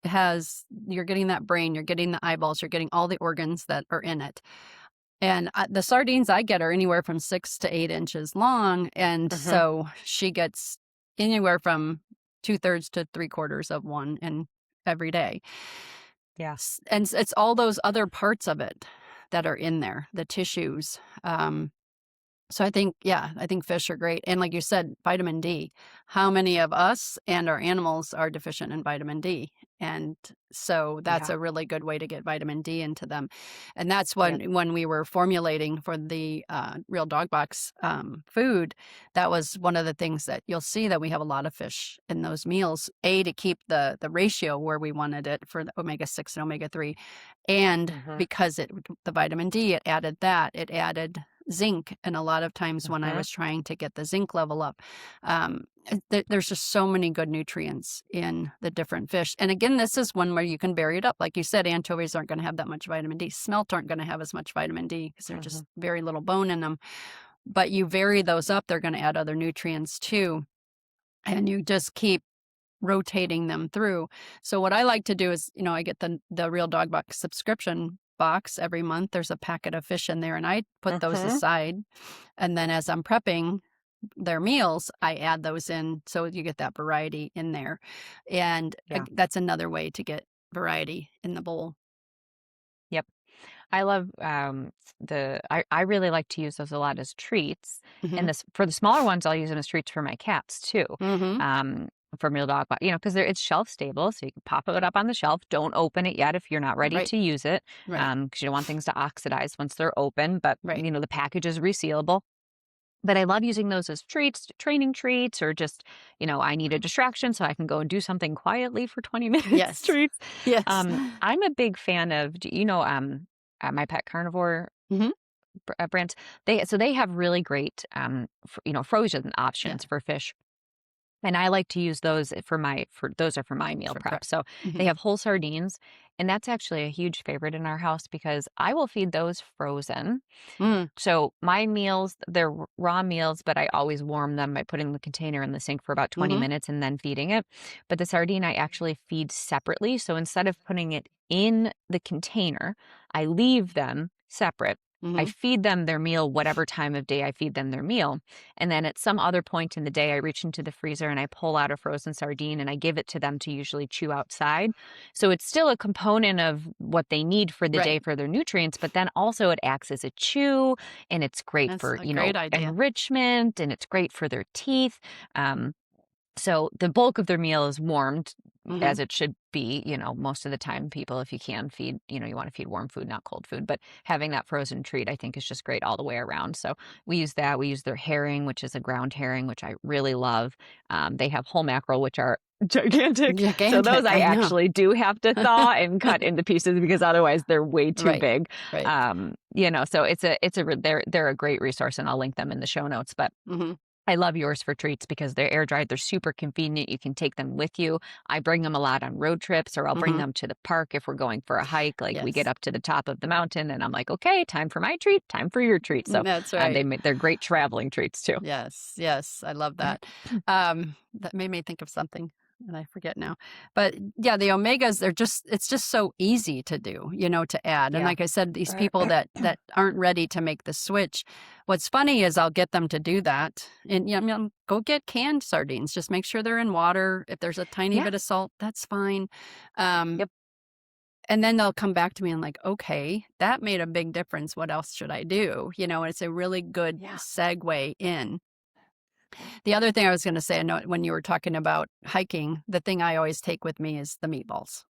has you're getting that brain, you're getting the eyeballs, you're getting all the organs that are in it. And the sardines I get are anywhere from 6 to 8 inches long. And Mm-hmm. so she gets anywhere from 2/3 to 3/4 of one in every day. Yeah. And it's all those other parts of it that are in there, the tissues. So I think fish are great. And like you said, vitamin D. How many of us and our animals are deficient in vitamin D? And so that's Yeah. a really good way to get vitamin D into them. And that's Yep. when we were formulating for the Real Dog Box food, that was one of the things that you'll see that we have a lot of fish in those meals. To keep the ratio where we wanted it for the omega-6 and omega-3. And Mm-hmm. because the vitamin D, it added that. It added zinc, and a lot of times when I Mm-hmm. was trying to get the zinc level up, there's just so many good nutrients in the different fish. And again, this is one where you can vary it up. Like you said, anchovies aren't going to have that much vitamin D. Smelt aren't going to have as much vitamin D because they're Mm-hmm. just very little bone in them. But you vary those up, they're going to add other nutrients too. And you just keep rotating them through. So what I like to do is, I get the Real Dog Box subscription box every month. There's a packet of fish in there, and I put those Mm-hmm. aside. And then as I'm prepping their meals, I add those in so you get that variety in there. And Yeah. that's another way to get variety in the bowl. Yep. I love I really like to use those a lot as treats. Hmm. And this for the smaller ones, I'll use them as treats for my cats too. Hmm. Um, from Real Dog, because it's shelf stable, so you can pop it up on the shelf. Don't open it yet if you're not ready Right. to use it, Right. because you don't want things to oxidize once they're open. But Right. the package is resealable. But I love using those as treats, training treats, or just, I need a distraction so I can go and do something quietly for 20 minutes Yes. treats. Yes. I'm a big fan of, My Pet Carnivore Hmm. brands. They have really great, frozen Yeah. options for fish. And I like to use those those are for my meal For prep. prep. So Hmm. they have whole sardines, and that's actually a huge favorite in our house because I will feed those frozen. Mm. So my meals, they're raw meals, but I always warm them by putting the container in the sink for about 20 Hmm. minutes and then feeding it. But the sardine I actually feed separately. So instead of putting it in the container, I leave them separate. I Hmm. feed them their meal, whatever time of day I feed them their meal. And then at some other point in the day, I reach into the freezer and I pull out a frozen sardine and I give it to them to usually chew outside. So it's still a component of what they need for the day Right. for their nutrients, but then also it acts as a chew and it's great That's for, a great idea. enrichment and it's great for their teeth. Um, so the bulk of their meal is warmed Hmm. as it should be. Most of the time people, if you can feed, you want to feed warm food, not cold food, but having that frozen treat, I think is just great all the way around. So we use that. We use their herring, which is a ground herring, which I really love. They have whole mackerel, which are gigantic. So those Gigantic, I I know. actually do have to thaw and cut into pieces because otherwise they're way too Right. big. Right. So they're a great resource and I'll link them in the show notes, but Hmm. I love yours for treats because they're air dried. They're super convenient. You can take them with you. I bring them a lot on road trips, or I'll bring Hmm. them to the park if we're going for a hike. Like we get Yes. up to the top of the mountain, and I'm like, okay, time for my treat, time for your treat. So That's right. they're great traveling treats too. Yes. Yes. I love that. That made me think of something. and I forget now. But yeah, the omegas, it's just so easy to do, to add. And Yeah. like I said, these people that aren't ready to make the switch, what's funny is I'll get them to do that. And go get canned sardines. Just make sure they're in water. If there's a tiny Yeah. bit of salt, that's fine. Yep. And then they'll come back to me and like, okay, that made a big difference. What else should I do? It's a really good Yeah. segue in. The other thing I was going to say, I know when you were talking about hiking, the thing I always take with me is the meatballs,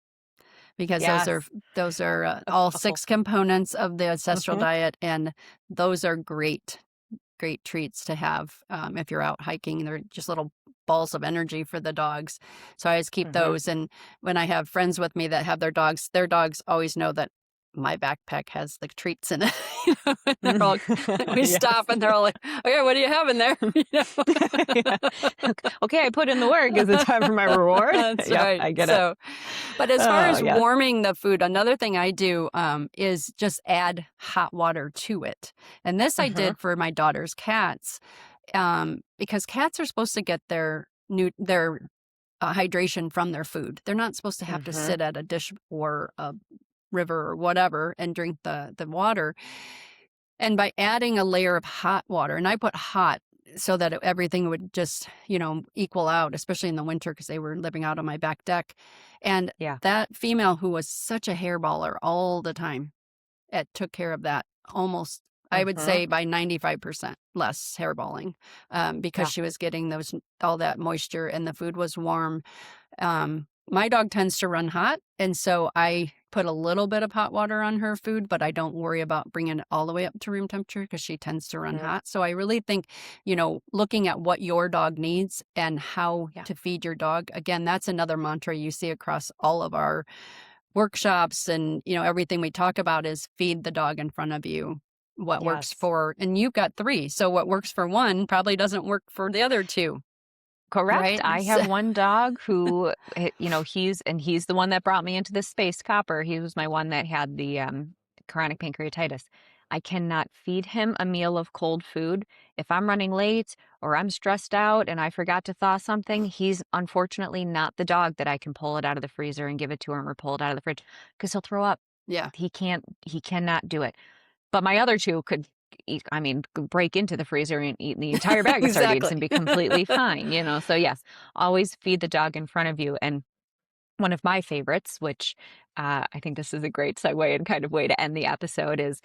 because Yes. those are all 6 components of the ancestral Mhm. diet, and those are great treats to have if you're out hiking. They're just little balls of energy for the dogs. So I always keep Mhm. those. And when I have friends with me that have their dogs always know that my backpack has the treats in it. And they're all, we Yes. stop and they're all like, okay, what do you have in there? Yeah. Okay, I put in the work. Is it time for my reward? That's Yeah, right. I get it. So, but as far as Yes. warming the food, another thing I do is just add hot water to it. And this I did for my daughter's cats, because cats are supposed to get their hydration from their food. They're not supposed to have to sit at a dish or a river or whatever and drink the water. And by adding a layer of hot water, and I put hot so that everything would just, equal out, especially in the winter because they were living out on my back deck. And Yeah. that female who was such a hairballer all the time, it took care of that almost, I would say, by 95% less hairballing, because Yeah. she was getting all that moisture and the food was warm. My dog tends to run hot, and so I put a little bit of hot water on her food, but I don't worry about bringing it all the way up to room temperature because she tends to run hot. So I really think, looking at what your dog needs and how to feed your dog. Again, that's another mantra you see across all of our workshops, and everything we talk about is feed the dog in front of you what works Yes. for, and you've got 3, so what works for one probably doesn't work for the other 2. Correct. Right? I have one dog who, he's the one that brought me into this space, Copper. He was my one that had the chronic pancreatitis. I cannot feed him a meal of cold food. If I'm running late or I'm stressed out and I forgot to thaw something, he's unfortunately not the dog that I can pull it out of the freezer and give it to him or pull it out of the fridge because he'll throw up. Yeah. He cannot do it. But my other 2 could break into the freezer and eat the entire bag of sardines and be completely fine, So yes, always feed the dog in front of you. And one of my favorites, which I think this is a great segue and kind of way to end the episode, is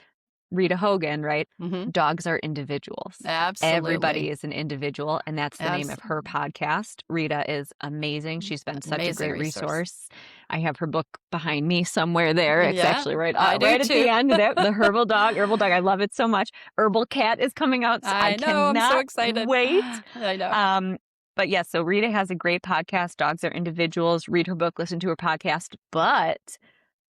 Rita Hogan, right? Dogs are individuals. Absolutely. Everybody is an individual, and that's the name of her podcast. Rita is amazing. She's been such a great resource. I have her book behind me somewhere there. It's actually right at the end. The Herbal Dog. I love it so much. Herbal Cat is coming out. So I know. I'm so excited. Wait. I know. But yes, so Rita has a great podcast. Dogs are individuals. Read her book, listen to her podcast. But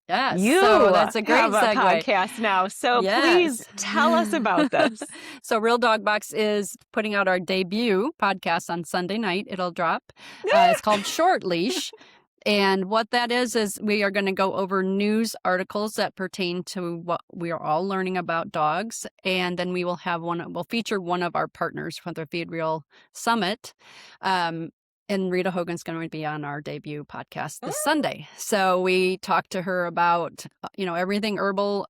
yes, you so that's a great have a segue. podcast now. So please tell us about this. So Real Dog Box is putting out our debut podcast on Sunday night. It'll drop. It's called Short Leash. And what that is we are going to go over news articles that pertain to what we are all learning about dogs. And then we will have we'll feature one of our partners from the Feed Real Summit. And Rita Hogan's going to be on our debut podcast this Sunday. So we talked to her about, everything herbal,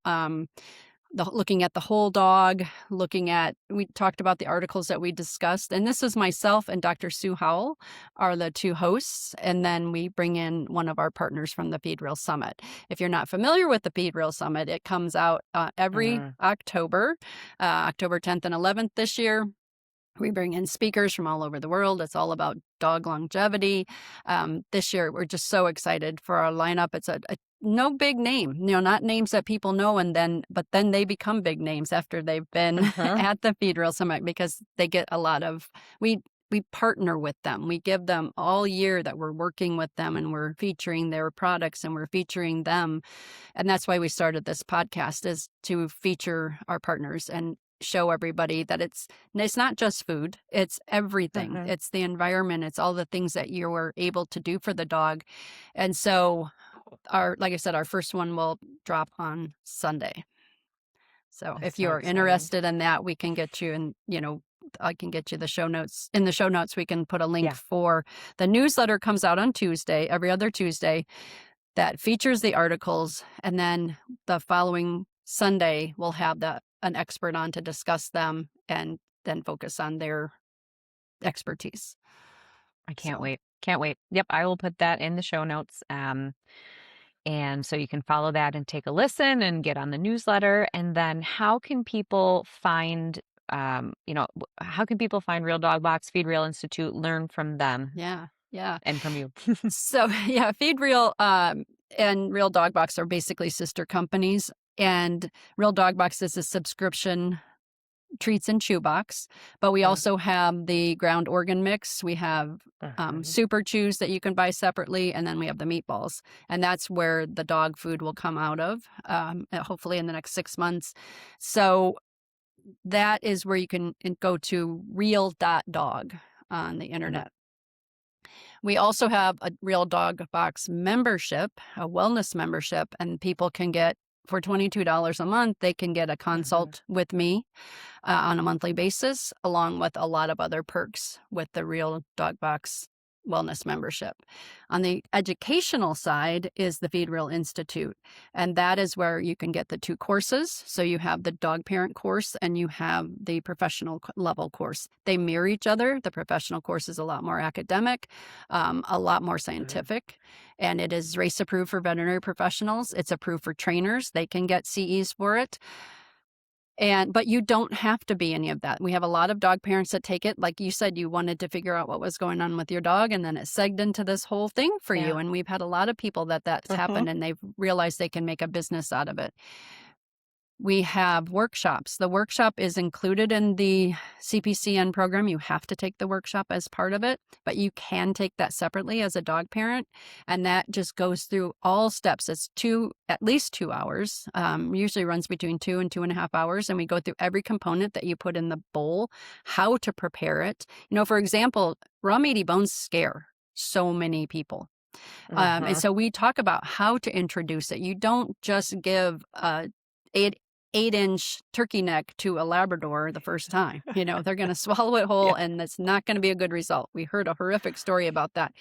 looking at the whole dog, we talked about the articles that we discussed. And this is myself and Dr. Sue Howell are the 2 hosts. And then we bring in one of our partners from the Feed Real Summit. If you're not familiar with the Feed Real Summit, it comes out every October 10th and 11th this year. We bring in speakers from all over the world. It's all about dog longevity. This year, we're just so excited for our lineup. It's a no big name, not names that people know, but then they become big names after they've been at the Feed Real Summit because they get a lot of, we partner with them. We give them all year that we're working with them and we're featuring their products and we're featuring them. And that's why we started this podcast, is to feature our partners and show everybody that it's not just food, it's everything. It's the environment, it's all the things that you were able to do for the dog. And so like I said, our first one will drop on Sunday. So if you're interested in that, we can get you and I can get you the show notes. In the show notes, we can put a link Yeah. for the newsletter. Comes out on Tuesday, every other Tuesday, that features the articles. And then the following Sunday, we'll have an expert on to discuss them and then focus on their expertise. I can't So, wait. Can't wait. Yep, I will put that in the show notes. And so you can follow that and take a listen and get on the newsletter. And then how can people find, how can people find Real Dog Box, Feed Real Institute, learn from them yeah. and from you? So, yeah, Feed Real and Real Dog Box are basically sister companies. And Real Dog Box is a subscription treats and chew box, but we also have the ground organ mix. We have super chews that you can buy separately, and then we have the meatballs, and that's where the dog food will come out of, hopefully in the next 6 months. So that is where you can go to real.dog on the internet. We also have a Real Dog Box membership, a wellness membership, and people can get, for $22 a month, they can get a consult with me on a monthly basis, along with a lot of other perks with the Real Dog Box wellness membership. On the educational side is the Feed Real Institute, and that is where you can get the 2 courses. So you have the dog parent course and you have the professional level course. They mirror each other. The professional course is a lot more academic, a lot more scientific, and it is race approved for veterinary professionals. It's approved for trainers. They can get CEs for it. But you don't have to be any of that. We have a lot of dog parents that take it. Like you said, you wanted to figure out what was going on with your dog, and then it segged into this whole thing for you. And we've had a lot of people that's happened, and they've realized they can make a business out of it. We have workshops. The workshop is included in the CPCN program. You have to take the workshop as part of it, but you can take that separately as a dog parent. And that just goes through all steps. It's at least 2 hours, usually runs between 2 and 2.5 hours. And we go through every component that you put in the bowl, how to prepare it. For example, raw meaty bones scare so many people. And so we talk about how to introduce it. You don't just give a 8-inch turkey neck to a Labrador the first time. They're going to swallow it whole, and it's not going to be a good result. We heard a horrific story about that.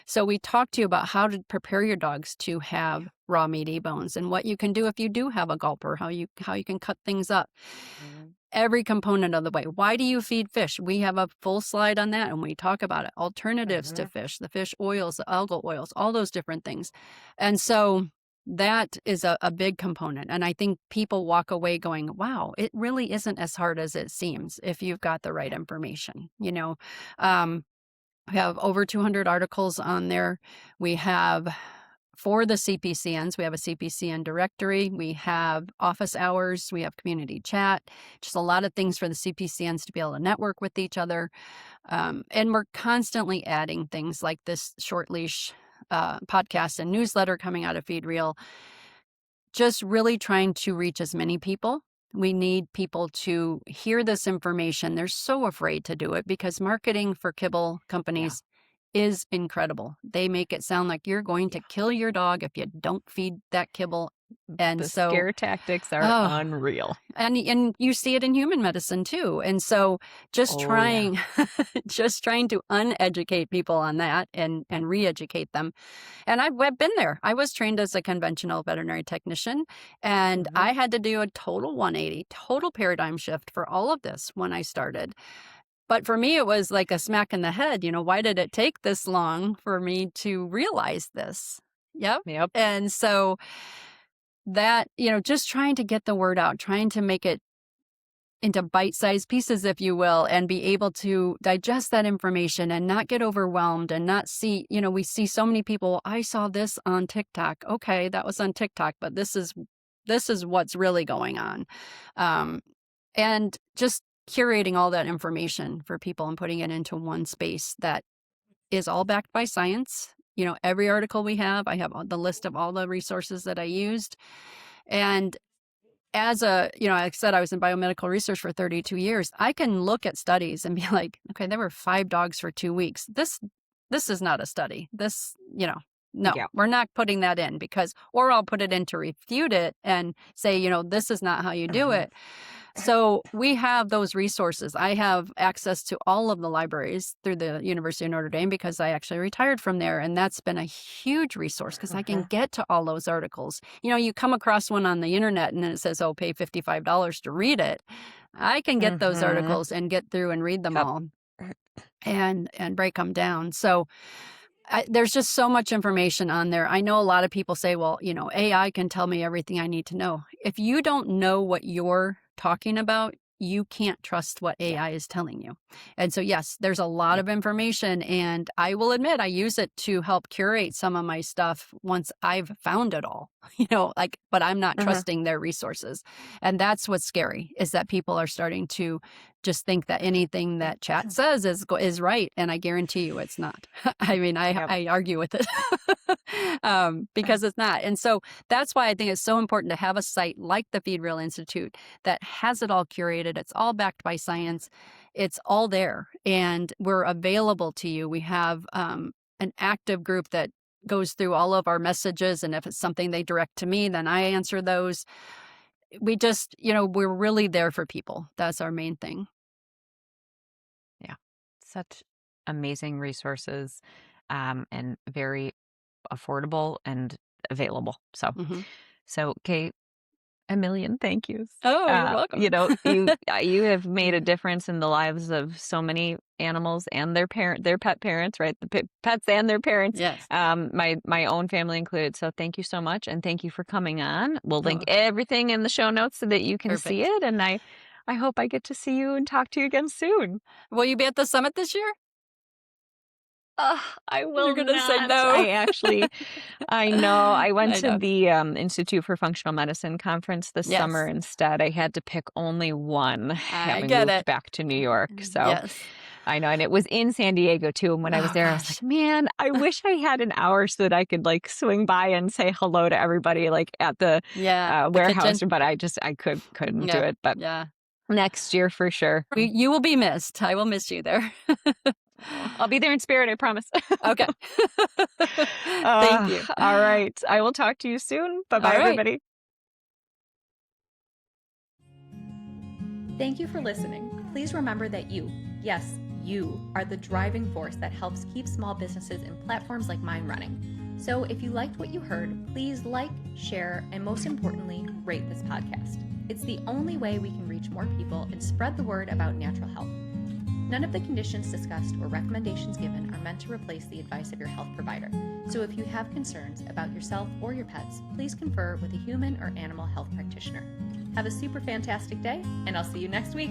So we talked to you about how to prepare your dogs to have raw meaty bones and what you can do if you do have a gulper, how you can cut things up. Every component of the way. Why do you feed fish? We have a full slide on that, and we talk about it. Alternatives to fish, the fish oils, the algal oils, all those different things. And so that is a big component. And I think people walk away going, wow, it really isn't as hard as it seems if you've got the right information. We have over 200 articles on there. We have, for the CPCNs, we have a CPCN directory. We have office hours. We have community chat. Just a lot of things for the CPCNs to be able to network with each other. And we're constantly adding things like this short leash podcast and newsletter coming out of Feed Real, just really trying to reach as many people. We need people to hear this information. They're so afraid to do it because marketing for kibble companies is incredible. They make it sound like you're going to kill your dog if you don't feed that kibble. And the scare tactics are unreal. And you see it in human medicine too. And so just trying to uneducate people on that and re-educate them. And I've been there. I was trained as a conventional veterinary technician, and I had to do a total 180, total paradigm shift for all of this when I started. But for me, it was like a smack in the head. Why did it take this long for me to realize this? Yep. And so that, just trying to get the word out, trying to make it into bite-sized pieces, if you will, and be able to digest that information and not get overwhelmed and not see, we see so many people, I saw this on TikTok. Okay, that was on TikTok, but this is what's really going on. And just curating all that information for people and putting it into one space that is all backed by science. Every article we have, I have the list of all the resources that I used. And as like I said, I was in biomedical research for 32 years. I can look at studies and be like, okay, there were 5 dogs for 2 weeks. This is not a study. This, No, Yeah. we're not putting that in because, or I'll put it in to refute it and say, this is not how you do Mhm. it. So we have those resources. I have access to all of the libraries through the University of Notre Dame because I actually retired from there. And that's been a huge resource because I can Mhm. get to all those articles. You come across one on the internet and then it says, oh, pay $55 to read it. I can get those Mhm. articles and get through and read them Yep. all and break them down. So there's just so much information on there. I know a lot of people say, well, AI can tell me everything I need to know. If you don't know what you're talking about, you can't trust what Yeah. AI is telling you. And so, yes, there's a lot Yep. of information. And I will admit, I use it to help curate some of my stuff once I've found it all, but I'm not Mhm. trusting their resources. And that's what's scary is that people are starting to just think that anything that chat says is right. And I guarantee you it's not. I mean, Yep. I argue with it because it's not. And so that's why I think it's so important to have a site like the Feed Real Institute that has it all curated. It's all backed by science. It's all there and we're available to you. We have an active group that goes through all of our messages. And if it's something they direct to me, then I answer those. We just, we're really there for people. That's our main thing. Yeah. Such amazing resources, and very affordable and available. So, Mhm. Kate, a million thank yous. Oh, you're welcome. You have made a difference in the lives of so many animals and their pet parents, right? The pets and their parents, Yes. my own family included. So thank you so much, and thank you for coming on. We'll link Oh, everything in the show notes so that you can see perfect. it. And I hope I get to see you and talk to you again soon. Will you be at the summit this year? I You're will gonna say not. no. I know. I went I to know. the Institute for Functional Medicine conference this summer Yes. instead. I had to pick only one, I having get moved it. back to New York. So Yes. I know. And it was in San Diego too. And when I was Oh, there, I was gosh. like, man, I wish I had an hour so that I could swing by and say hello to everybody at the Yeah. The warehouse. kitchen. But I couldn't do Yeah. it. But Yeah. next year for sure. You will be missed. I will miss you there. I'll be there in spirit, I promise. Okay. Thank you. All right. I will talk to you soon. Bye-bye, All right. everybody. Thank you for listening. Please remember that you, yes, you, are the driving force that helps keep small businesses and platforms like mine running. So if you liked what you heard, please like, share, and most importantly, rate this podcast. It's the only way we can reach more people and spread the word about natural health. None of the conditions discussed or recommendations given are meant to replace the advice of your health provider. So if you have concerns about yourself or your pets, please confer with a human or animal health practitioner. Have a super fantastic day, and I'll see you next week.